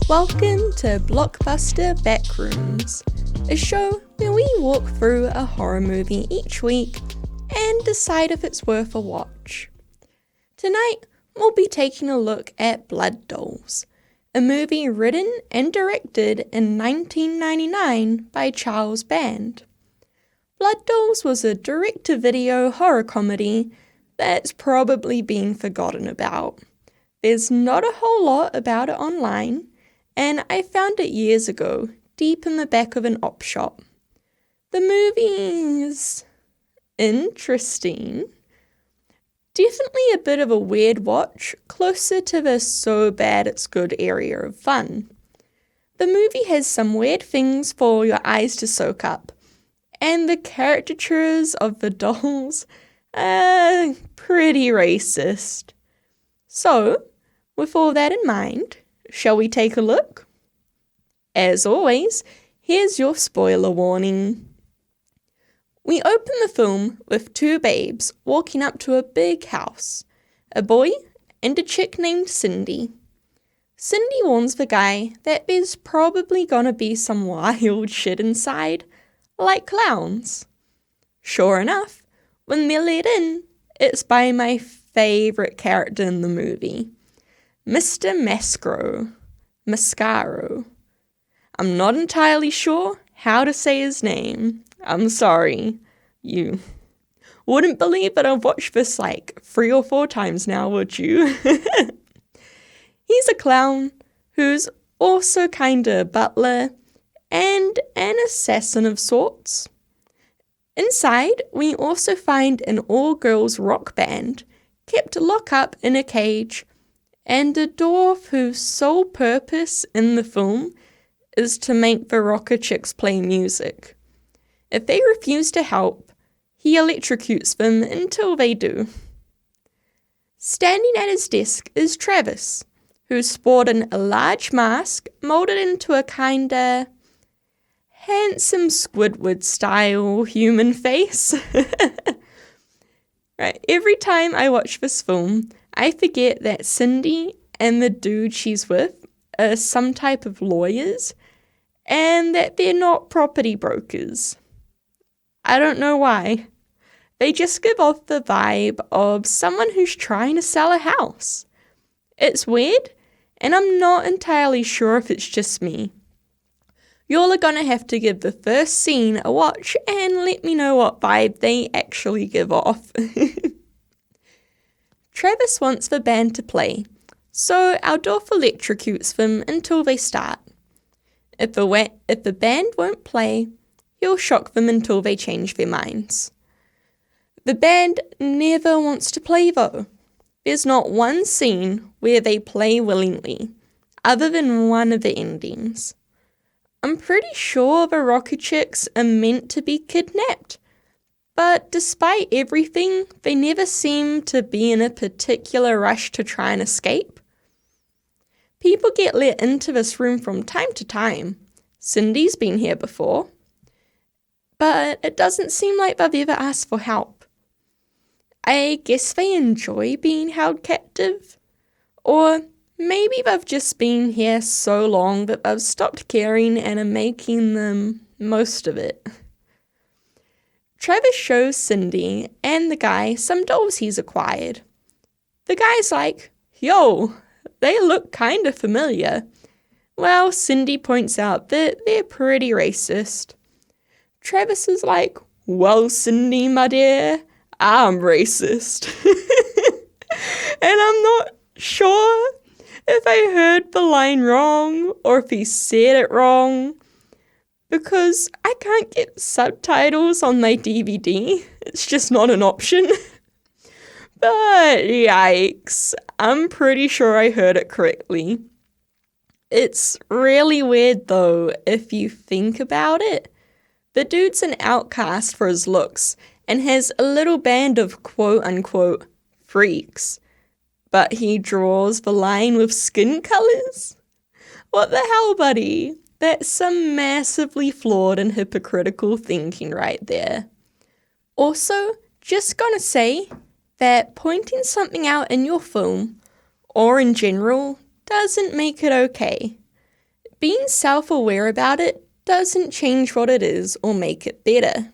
Welcome to Blockbuster Backrooms, a show where we walk through a horror movie each week and decide if it's worth a watch. Tonight, we'll be taking a look at Blood Dolls, a movie written and directed in 1999 by Charles Band. Blood Dolls was a direct-to-video horror comedy that's probably been forgotten about. There's not a whole lot about it online, and I found it years ago, deep in the back of an op shop. The movie's interesting. Definitely a bit of a weird watch, closer to the so bad it's good area of fun. The movie has some weird things for your eyes to soak up, and the caricatures of the dolls are pretty racist. So, with all that in mind, shall we take a look? As always, here's your spoiler warning. We open the film with two babes walking up to a big house, a boy and a chick named Cindy. Cindy warns the guy that there's probably gonna be some wild shit inside, like clowns. Sure enough, when they're let in, it's by my favourite character in the movie, Mr. Mascaro. I'm not entirely sure how to say his name. I'm sorry. You wouldn't believe that I've watched this like 3 or 4 times now, would you? He's a clown who's also kinda a butler and an assassin of sorts. Inside, we also find an all-girls rock band kept locked up in a cage, and a dwarf whose sole purpose in the film is to make the rocker chicks play music. If they refuse to help, he electrocutes them until they do. Standing at his desk is Travis, who's sporting a large mask molded into a kinda handsome Squidward-style human face. Right, every time I watch this film, I forget that Cindy and the dude she's with are some type of lawyers, and that they're not property brokers. I don't know why. They just give off the vibe of someone who's trying to sell a house. It's weird, and I'm not entirely sure if it's just me. Y'all are gonna have to give the first scene a watch and let me know what vibe they actually give off. Travis wants the band to play, so our dwarf electrocutes them until they start. If the band won't play, he'll shock them until they change their minds. The band never wants to play though. There's not one scene where they play willingly, other than one of the endings. I'm pretty sure the rocker chicks are meant to be kidnapped, but despite everything, they never seem to be in a particular rush to try and escape. People get let into this room from time to time. Cindy's been here before, but it doesn't seem like they've ever asked for help. I guess they enjoy being held captive, or maybe they've just been here so long that they've stopped caring and are making the most of it. Travis shows Cindy and the guy some dolls he's acquired. The guy's like, "Yo, they look kinda familiar." Well, Cindy points out that they're pretty racist. Travis is like, "Well, Cindy, my dear, I'm racist." And I'm not sure if I heard the line wrong or if he said it wrong, because I can't get subtitles on my DVD. It's just not an option. But yikes, I'm pretty sure I heard it correctly. It's really weird though if you think about it. The dude's an outcast for his looks and has a little band of quote-unquote freaks, but he draws the line with skin colours? What the hell, buddy? That's some massively flawed and hypocritical thinking right there. Also, just gonna say that pointing something out in your film, or in general, doesn't make it okay. being self-aware about it doesn't change what it is or make it better.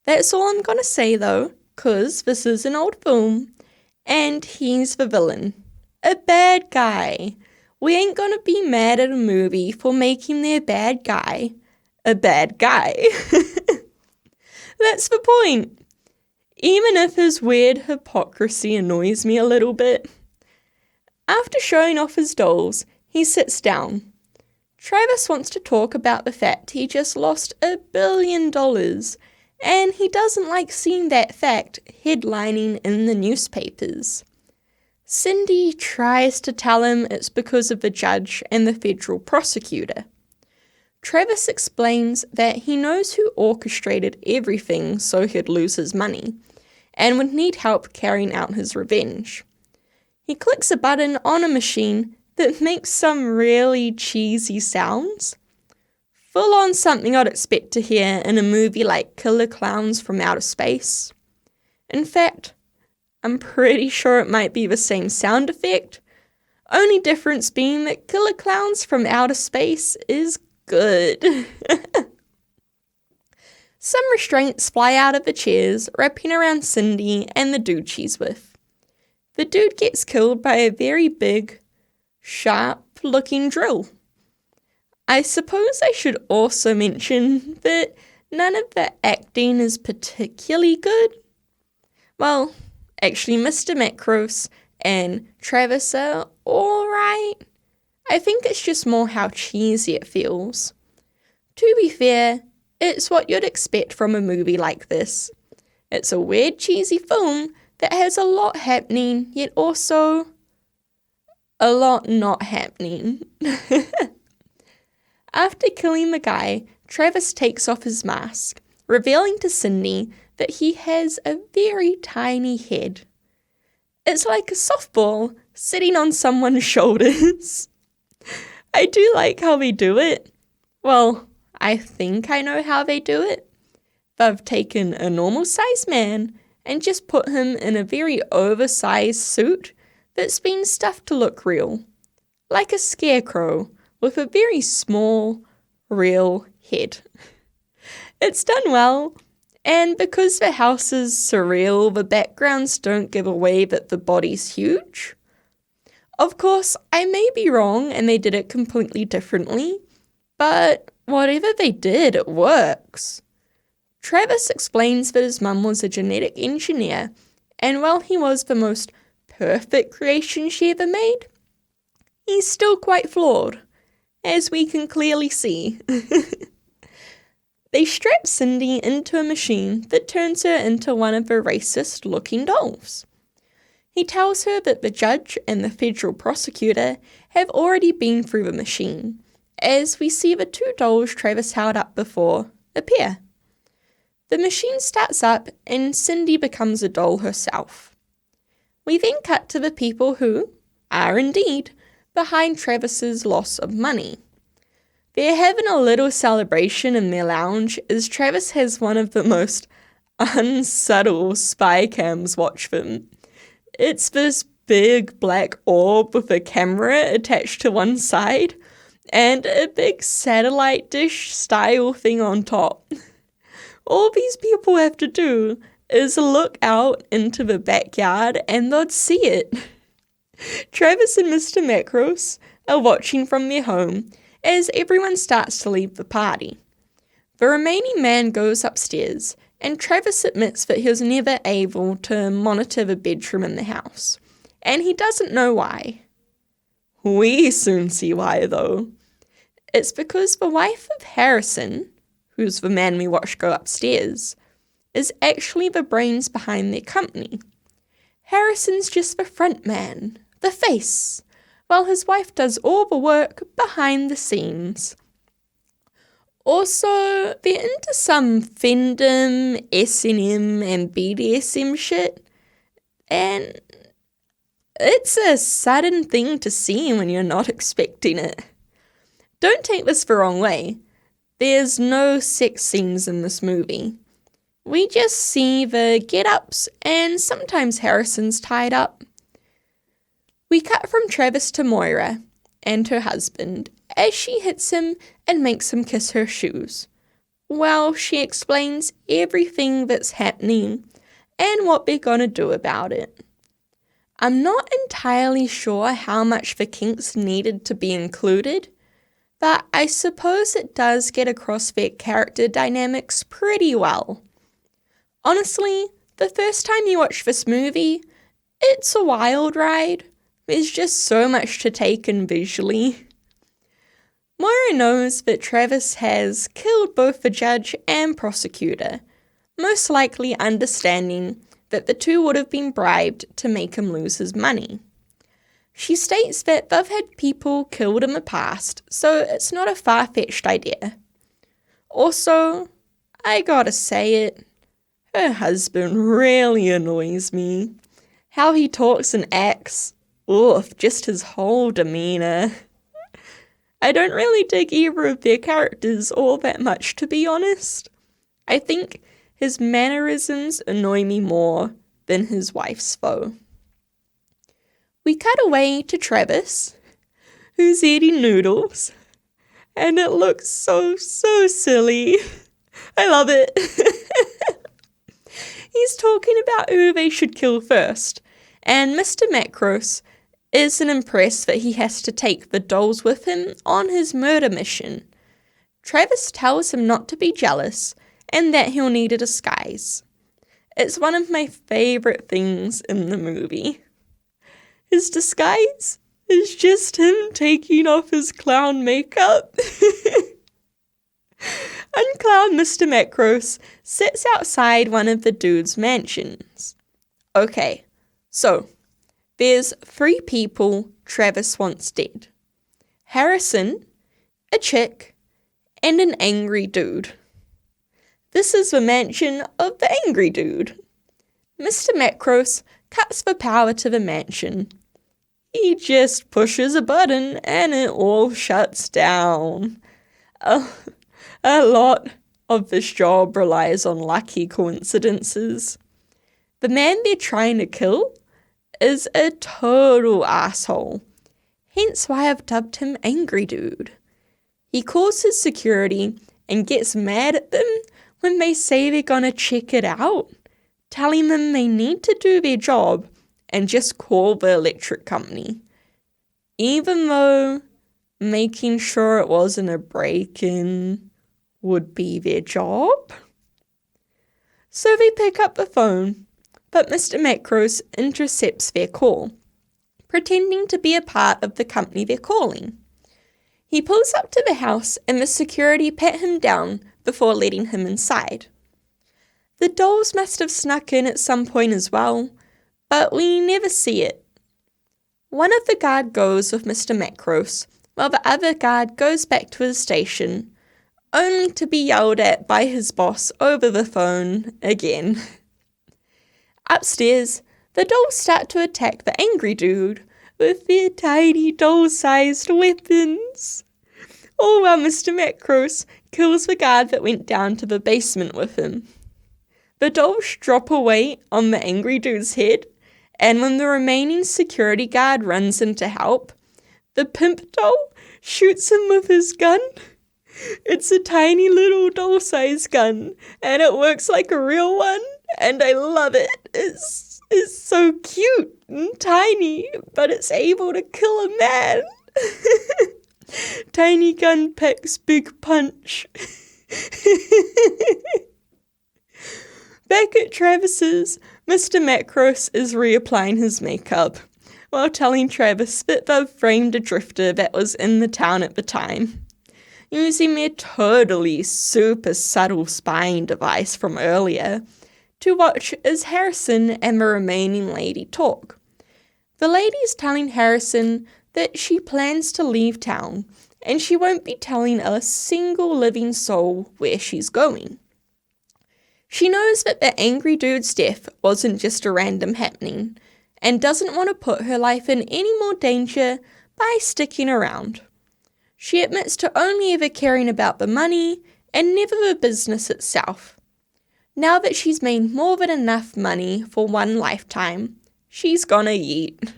That's all I'm gonna say though, 'cause this is an old film, and he's the villain. A bad guy. We ain't gonna be mad at a movie for making their bad guy a bad guy. That's the point. Even if his weird hypocrisy annoys me a little bit. After showing off his dolls, he sits down. Travis wants to talk about the fact he just lost $1 billion, and he doesn't like seeing that fact headlining in the newspapers. Cindy tries to tell him it's because of the judge and the federal prosecutor. Travis explains that he knows who orchestrated everything so he'd lose his money, and would need help carrying out his revenge. He clicks a button on a machine that makes some really cheesy sounds. Full on something I'd expect to hear in a movie like Killer Clowns from Outer Space. In fact, I'm pretty sure it might be the same sound effect, only difference being that Killer Clowns from Outer Space is good. Some restraints fly out of the chairs, wrapping around Cindy and the dude she's with. The dude gets killed by a very big, sharp-looking drill. I suppose I should also mention that none of the acting is particularly good. Well, actually Mr. Macros and Travis are alright. I think it's just more how cheesy it feels. To be fair, it's what you'd expect from a movie like this. It's a weird, cheesy film that has a lot happening, yet also a lot not happening. After killing the guy, Travis takes off his mask, revealing to Cindy that he has a very tiny head. It's like a softball sitting on someone's shoulders. I do like how they do it. Well, I think I know how they do it. They've taken a normal-sized man and just put him in a very oversized suit that's been stuffed to look real. Like a scarecrow with a very small, real head. It's done well, and because the house is surreal, the backgrounds don't give away that the body's huge. Of course, I may be wrong and they did it completely differently, but whatever they did, it works. Travis explains that his mum was a genetic engineer, and while he was the most perfect creation she ever made, he's still quite flawed, as we can clearly see. They strap Cindy into a machine that turns her into one of the racist-looking dolls. He tells her that the judge and the federal prosecutor have already been through the machine, as we see the two dolls Travis held up before appear. The machine starts up and Cindy becomes a doll herself. We then cut to the people who are indeed behind Travis's loss of money. They're having a little celebration in their lounge as Travis has one of the most unsubtle spy cams watch them. It's this big black orb with a camera attached to one side and a big satellite dish style thing on top. All these people have to do is look out into the backyard and they'd see it. Travis and Mr. Macros are watching from their home as everyone starts to leave the party. The remaining man goes upstairs, and Travis admits that he was never able to monitor the bedroom in the house, and he doesn't know why. We soon see why, though. It's because the wife of Harrison, who's the man we watch go upstairs, is actually the brains behind their company. Harrison's just the front man, the face, while his wife does all the work behind the scenes. Also, they're into some fandom, S&M, and BDSM shit, and it's a sudden thing to see when you're not expecting it. Don't take this the wrong way. There's no sex scenes in this movie. We just see the get-ups, and sometimes Harrison's tied up. We cut from Travis to Moira, and her husband as she hits him and makes him kiss her shoes, while she explains everything that's happening and what they're gonna do about it. I'm not entirely sure how much the kinks needed to be included, but I suppose it does get across their character dynamics pretty well. Honestly, the first time you watch this movie, it's a wild ride. There's just so much to take in visually. Moira knows that Travis has killed both the judge and prosecutor, most likely understanding that the two would have been bribed to make him lose his money. She states that they've had people killed in the past, so it's not a far-fetched idea. Also, I gotta say it, her husband really annoys me. How he talks and acts, just his whole demeanour. I don't really dig either of their characters all that much, to be honest. I think his mannerisms annoy me more than his wife's though. We cut away to Travis, who's eating noodles, and it looks so silly. I love it. He's talking about who they should kill first, and Mr. Macros isn't impressed that he has to take the dolls with him on his murder mission. Travis tells him not to be jealous and that he'll need a disguise. It's one of my favourite things in the movie. His disguise is just him taking off his clown makeup. Unclown Mr. Macros sits outside one of the dude's mansions. Okay, so there's 3 people Travis wants dead. Harrison, a chick, and an angry dude. This is the mansion of the angry dude. Mr. Macros cuts the power to the mansion. He just pushes a button and it all shuts down. A lot of this job relies on lucky coincidences. The man they're trying to kill is a total asshole, hence why I've dubbed him Angry Dude. He calls his security and gets mad at them when they say they're gonna check it out, telling them they need to do their job and just call the electric company, even though making sure it wasn't a break-in would be their job. So they pick up the phone, but Mr. Macros intercepts their call, pretending to be a part of the company they're calling. He pulls up to the house and the security pat him down before letting him inside. The dolls must have snuck in at some point as well, but we never see it. One of the guard goes with Mr. Macros, while the other guard goes back to his station, only to be yelled at by his boss over the phone again. Upstairs, the dolls start to attack the angry dude with their tiny doll-sized weapons. All while Mr. Macros kills the guard that went down to the basement with him. The dolls drop a weight on the angry dude's head, and when the remaining security guard runs in to help, the pimp doll shoots him with his gun. It's a tiny little doll-sized gun, and it works like a real one, and I love it. It's so cute and tiny, but it's able to kill a man. Tiny gun packs big punch. Back at Travis's, Mr. Macros is reapplying his makeup, while telling Travis that they've framed a drifter that was in the town at the time, using their totally super subtle spying device from earlier to watch as Harrison and the remaining lady talk. The lady's telling Harrison that she plans to leave town and she won't be telling a single living soul where she's going. She knows that the angry dude's death wasn't just a random happening and doesn't want to put her life in any more danger by sticking around. She admits to only ever caring about the money and never the business itself. Now that she's made more than enough money for one lifetime, she's gonna yeet.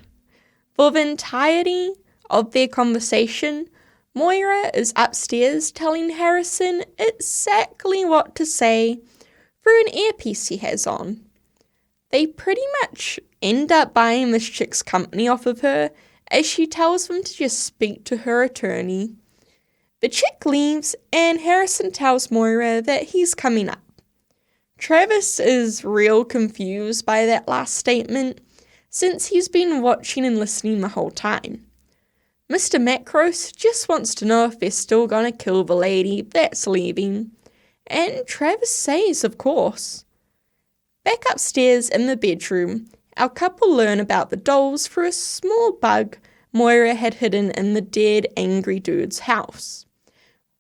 For the entirety of their conversation, Moira is upstairs telling Harrison exactly what to say through an earpiece he has on. They pretty much end up buying this chick's company off of her as she tells them to just speak to her attorney. The chick leaves and Harrison tells Moira that he's coming up. Travis is real confused by that last statement since he's been watching and listening the whole time. Mr. Macros just wants to know if they're still gonna kill the lady that's leaving, and Travis says of course. Back upstairs in the bedroom, our couple learn about the dolls through a small bug Moira had hidden in the dead angry dude's house.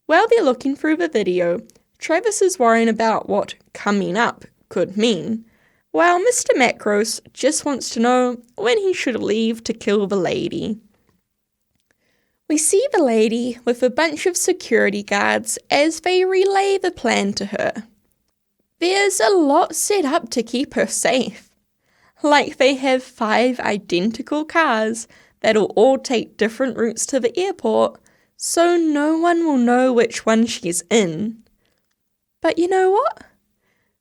While they're looking through the video, Travis is worrying about what coming up could mean, while Mr. Macros just wants to know when he should leave to kill the lady. We see the lady with a bunch of security guards as they relay the plan to her. There's a lot set up to keep her safe. Like they have 5 identical cars that'll all take different routes to the airport, so no one will know which one she's in. But you know what?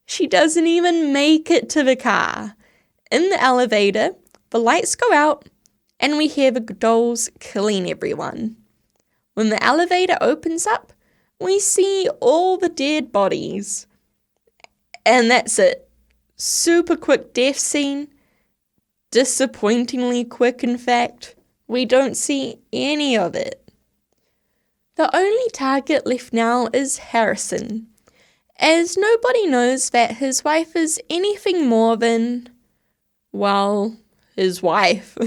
She doesn't even make it to the car. In the elevator, the lights go out and we hear the dolls killing everyone. When the elevator opens up, we see all the dead bodies. And that's it. Super quick death scene. Disappointingly quick, in fact. We don't see any of it. The only target left now is Harrison, as nobody knows that his wife is anything more than, well, his wife.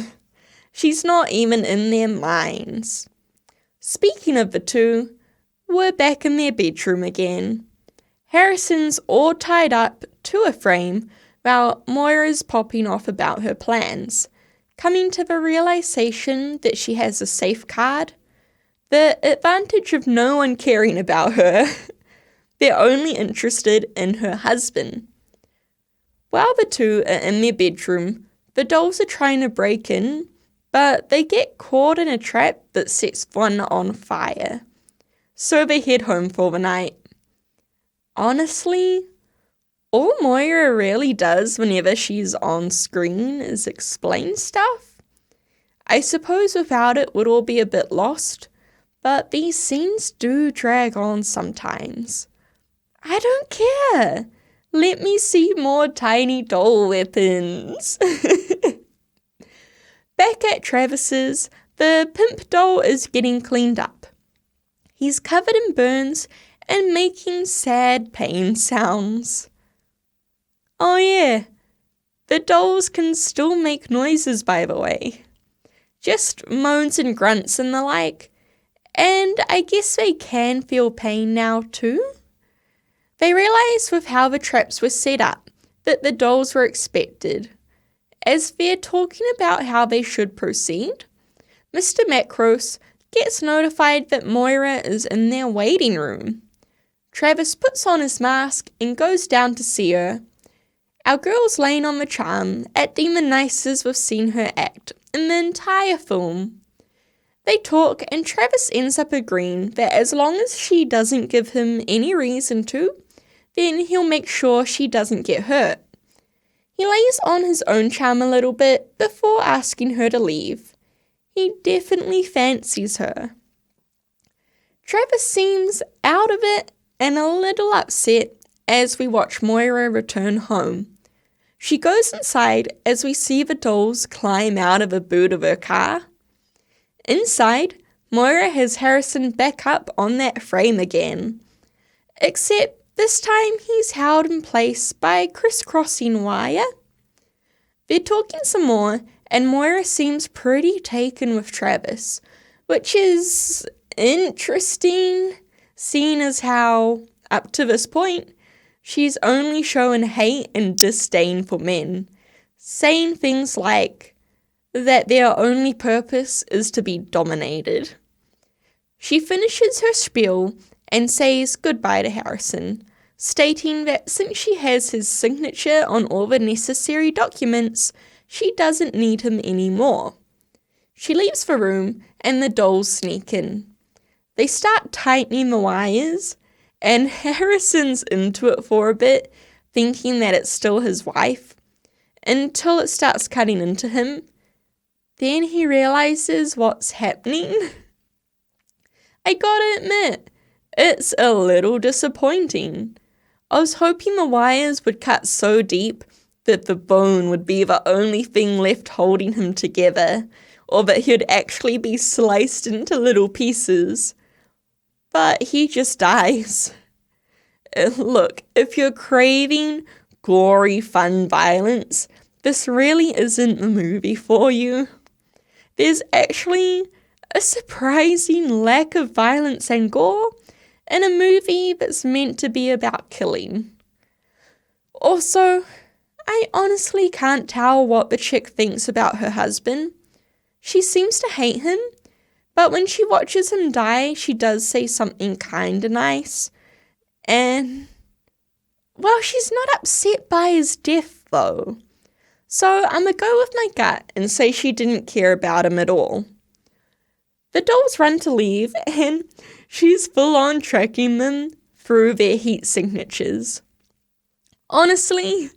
She's not even in their minds. Speaking of the two, we're back in their bedroom again. Harrison's all tied up to a frame while Moira's popping off about her plans, coming to the realization that she has a safe card. The advantage of no one caring about her. They're only interested in her husband. While the two are in their bedroom, the dolls are trying to break in, but they get caught in a trap that sets one on fire. So they head home for the night. Honestly, all Moira really does whenever she's on screen is explain stuff. I suppose without it would all be a bit lost, but these scenes do drag on sometimes. I don't care. Let me see more tiny doll weapons. Back at Travis's, the pimp doll is getting cleaned up. He's covered in burns and making sad pain sounds. Oh yeah, the dolls can still make noises, by the way. Just moans and grunts and the like. And I guess they can feel pain now too. They realise with how the traps were set up that the dolls were expected. As they're talking about how they should proceed, Mr. Macros gets notified that Moira is in their waiting room. Travis puts on his mask and goes down to see her. Our girl's laying on the charm, acting the nicest we've seen her act in the entire film. They talk and Travis ends up agreeing that as long as she doesn't give him any reason to, then he'll make sure she doesn't get hurt. He lays on his own charm a little bit before asking her to leave. He definitely fancies her. Travis seems out of it and a little upset as we watch Moira return home. She goes inside as we see the dolls climb out of the boot of her car. Inside, Moira has Harrison back up on that frame again. Except this time he's held in place by a crisscrossing wire. They're talking some more and Moira seems pretty taken with Travis, which is interesting, seeing as how, up to this point, she's only shown hate and disdain for men, saying things like that their only purpose is to be dominated. She finishes her spiel and says goodbye to Harrison, stating that since she has his signature on all the necessary documents, she doesn't need him anymore. She leaves the room and the dolls sneak in. They start tightening the wires, and Harrison's into it for a bit, thinking that it's still his wife, until it starts cutting into him. Then he realizes what's happening. I gotta admit, it's a little disappointing. I was hoping the wires would cut so deep that the bone would be the only thing left holding him together, or that he'd actually be sliced into little pieces. But he just dies. Look, if you're craving gory, fun violence, this really isn't the movie for you. There's actually a surprising lack of violence and gore in a movie that's meant to be about killing. Also, I honestly can't tell what the chick thinks about her husband. She seems to hate him, but when she watches him die, she does say something kinda nice. And, well, she's not upset by his death, though. So I'm gonna go with my gut and say she didn't care about him at all. The dolls run to leave, and she's full on tracking them through their heat signatures. Honestly,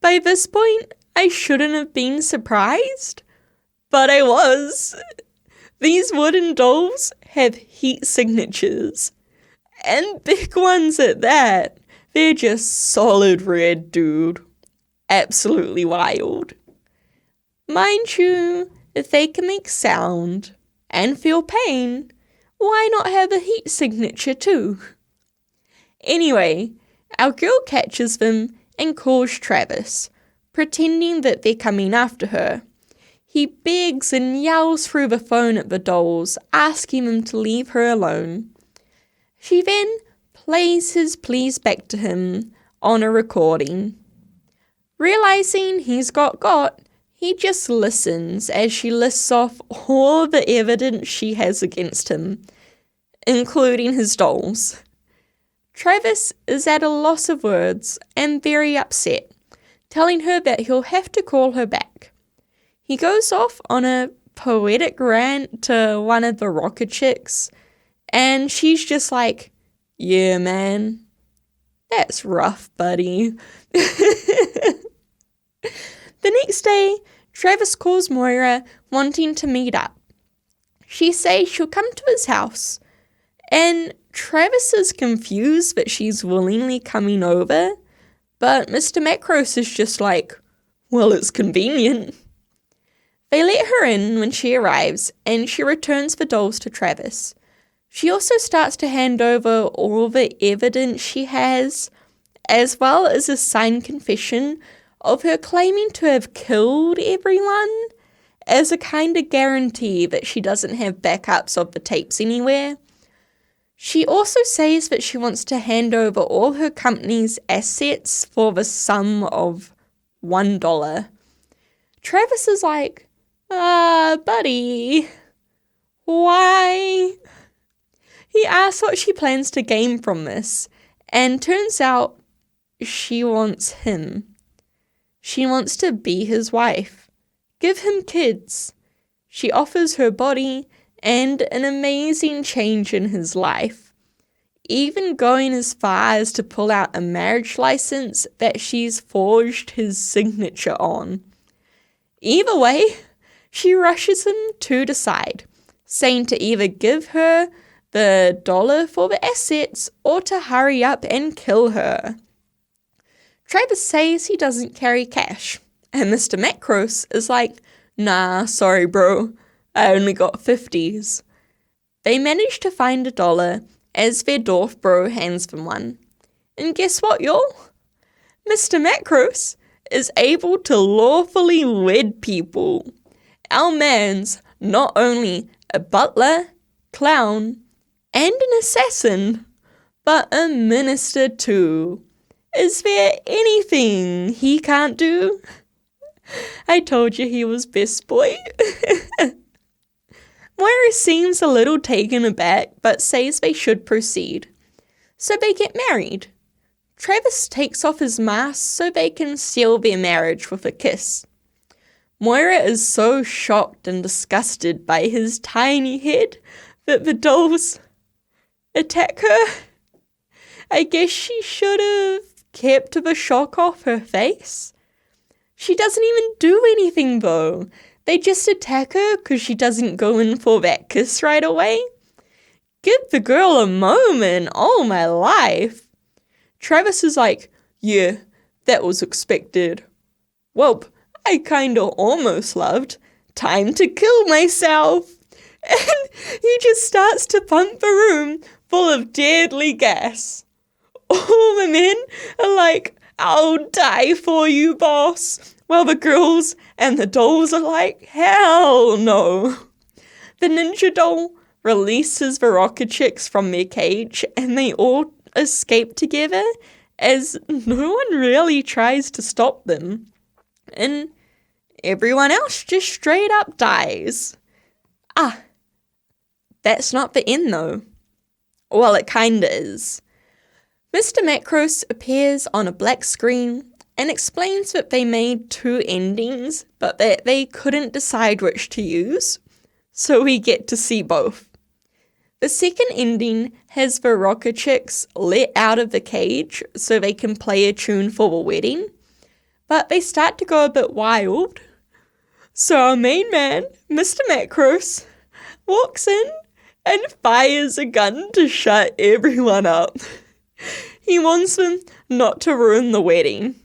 by this point, I shouldn't have been surprised, but I was. These wooden dolls have heat signatures, and big ones at that. They're just solid red, dude. Absolutely wild. Mind you, if they can make sound and feel pain, why not have a heat signature too? Anyway, our girl catches them and calls Travis, pretending that they're coming after her. He begs and yells through the phone at the dolls, asking them to leave her alone. She then plays his pleas back to him on a recording. Realizing he's got, he just listens as she lists off all the evidence she has against him, including his dolls. Travis is at a loss of words and very upset, telling her that he'll have to call her back. He goes off on a poetic rant to one of the rocker chicks, and she's just like, "Yeah, man, that's rough, buddy." The next day, Travis calls Moira wanting to meet up. She says she'll come to his house, and Travis is confused that she's willingly coming over, but Mr. Macros is just like, "Well, it's convenient." They let her in when she arrives, and she returns the dolls to Travis. She also starts to hand over all the evidence she has, as well as a signed confession of her claiming to have killed everyone, as a kind of guarantee that she doesn't have backups of the tapes anywhere. She also says that she wants to hand over all her company's assets for the sum of $1. Travis is like, buddy, why? He asks what she plans to gain from this, and turns out she wants him. She wants to be his wife, give him kids. She offers her body and an amazing change in his life, even going as far as to pull out a marriage license that she's forged his signature on. Either way, she rushes him to decide, saying to either give her the $1 for the assets or to hurry up and kill her. Travis says he doesn't carry cash, and Mr. Macros is like, "Nah, sorry bro, I only got 50s. They manage to find $1 as their dwarf bro hands them one. And guess what, y'all? Mr. Macros is able to lawfully wed people. Our man's not only a butler, clown, and an assassin, but a minister too. Is there anything he can't do? I told you he was best boy." Moira seems a little taken aback, but says they should proceed. So they get married. Travis takes off his mask so they can seal their marriage with a kiss. Moira is so shocked and disgusted by his tiny head that the dolls attack her. I guess she should have kept the shock off her face. She doesn't even do anything though. They just attack her because she doesn't go in for that kiss right away. Give the girl a moment, oh my life. Travis is like, yeah, that was expected. Well, I kinda almost loved. Time to kill myself. And he just starts to pump the room full of deadly gas. All the men are like, I'll die for you, boss. While the girls and the dolls are like, hell no. The ninja doll releases the rocket chicks from their cage and they all escape together as no one really tries to stop them. And everyone else just straight up dies. That's not the end though. Well, it kinda is. Mr. Macros appears on a black screen and explains that they made 2 endings, but that they couldn't decide which to use, so we get to see both. The second ending has the rocket chicks let out of the cage so they can play a tune for the wedding, but they start to go a bit wild. So our main man, Mr. Macros, walks in and fires a gun to shut everyone up. He wants them not to ruin the wedding.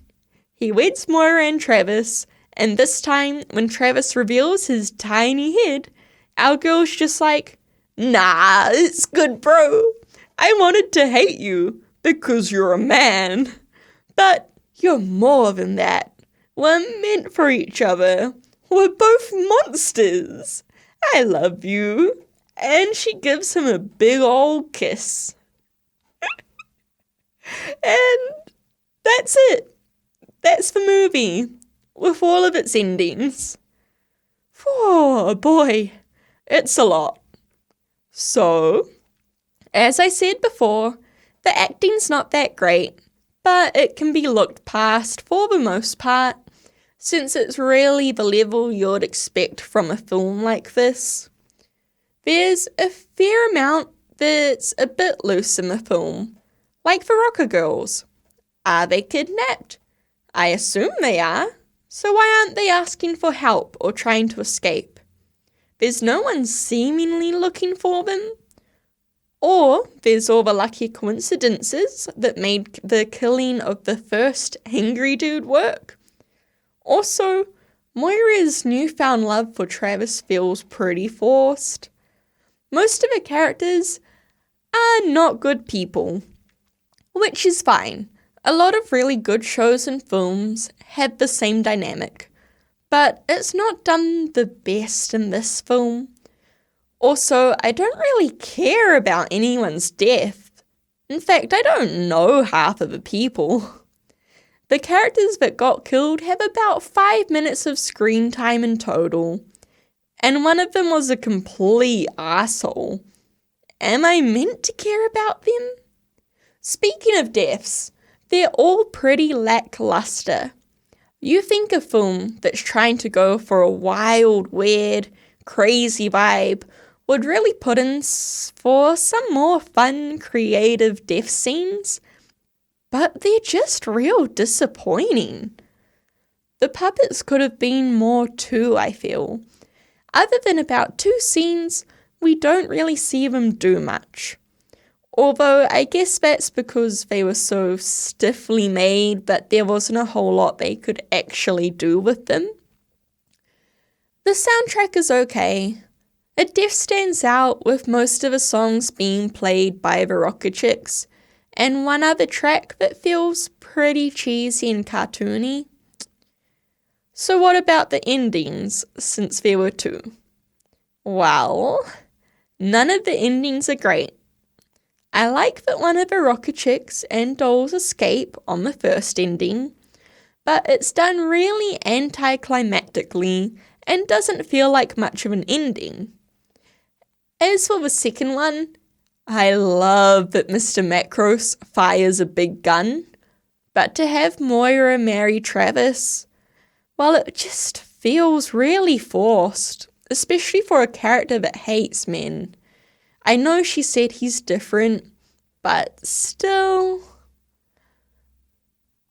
He weds Moira and Travis, and this time, when Travis reveals his tiny head, our girl's just like, nah, it's good, bro. I wanted to hate you because you're a man. But you're more than that. We're meant for each other. We're both monsters. I love you. And she gives him a big old kiss. And that's it. That's the movie, with all of its endings. Oh boy, it's a lot. So, as I said before, the acting's not that great, but it can be looked past for the most part, since it's really the level you'd expect from a film like this. There's a fair amount that's a bit loose in the film, like the Rocker Girls. Are they kidnapped? I assume they are, so why aren't they asking for help or trying to escape? There's no one seemingly looking for them. Or there's all the lucky coincidences that made the killing of the first angry dude work. Also, Moira's newfound love for Travis feels pretty forced. Most of the characters are not good people, which is fine. A lot of really good shows and films have the same dynamic, but it's not done the best in this film. Also, I don't really care about anyone's death. In fact, I don't know half of the people. The characters that got killed have about 5 minutes of screen time in total, and one of them was a complete arsehole. Am I meant to care about them? Speaking of deaths, they're all pretty lackluster. You think a film that's trying to go for a wild, weird, crazy vibe would really put in for some more fun, creative death scenes, but they're just real disappointing. The puppets could have been more too, I feel. Other than about 2 scenes, we don't really see them do much. Although I guess that's because they were so stiffly made that there wasn't a whole lot they could actually do with them. The soundtrack is okay. It def stands out with most of the songs being played by the Rocker Chicks, and one other track that feels pretty cheesy and cartoony. So what about the endings, since there were 2? Well, none of the endings are great. I like that one of the Rocker Chicks and dolls escape on the first ending, but it's done really anticlimactically and doesn't feel like much of an ending. As for the second one, I love that Mr. Macros fires a big gun, but to have Moira marry Travis, well, it just feels really forced, especially for a character that hates men. I know she said he's different, but still.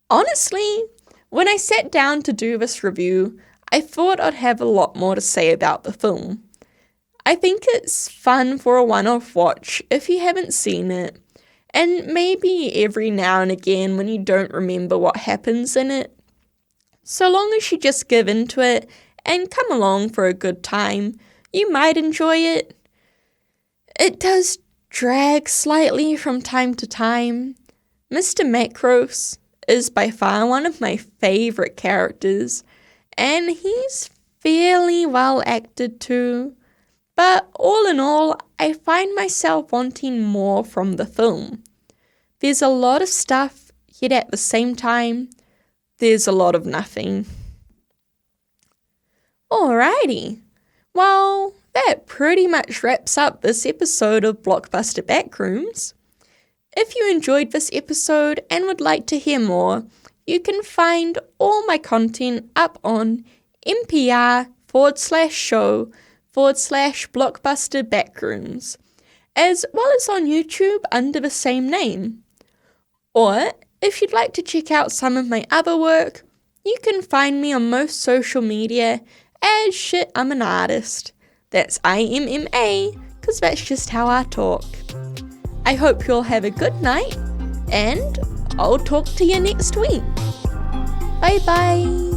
Honestly, when I sat down to do this review, I thought I'd have a lot more to say about the film. I think it's fun for a one-off watch if you haven't seen it, and maybe every now and again when you don't remember what happens in it. So long as you just give into it and come along for a good time, you might enjoy it. It does drag slightly from time to time. Mr. Macros is by far one of my favourite characters, and he's fairly well acted too. But all in all, I find myself wanting more from the film. There's a lot of stuff, yet at the same time, there's a lot of nothing. Alrighty, well, that pretty much wraps up this episode of Blockbuster Backrooms. If you enjoyed this episode and would like to hear more, you can find all my content up on mpr.show/BlockbusterBackrooms, as well as on YouTube under the same name. Or, if you'd like to check out some of my other work, you can find me on most social media as Shit-imma-artist. That's IMMA, because that's just how I talk. I hope you'll have a good night, and I'll talk to you next week. Bye bye.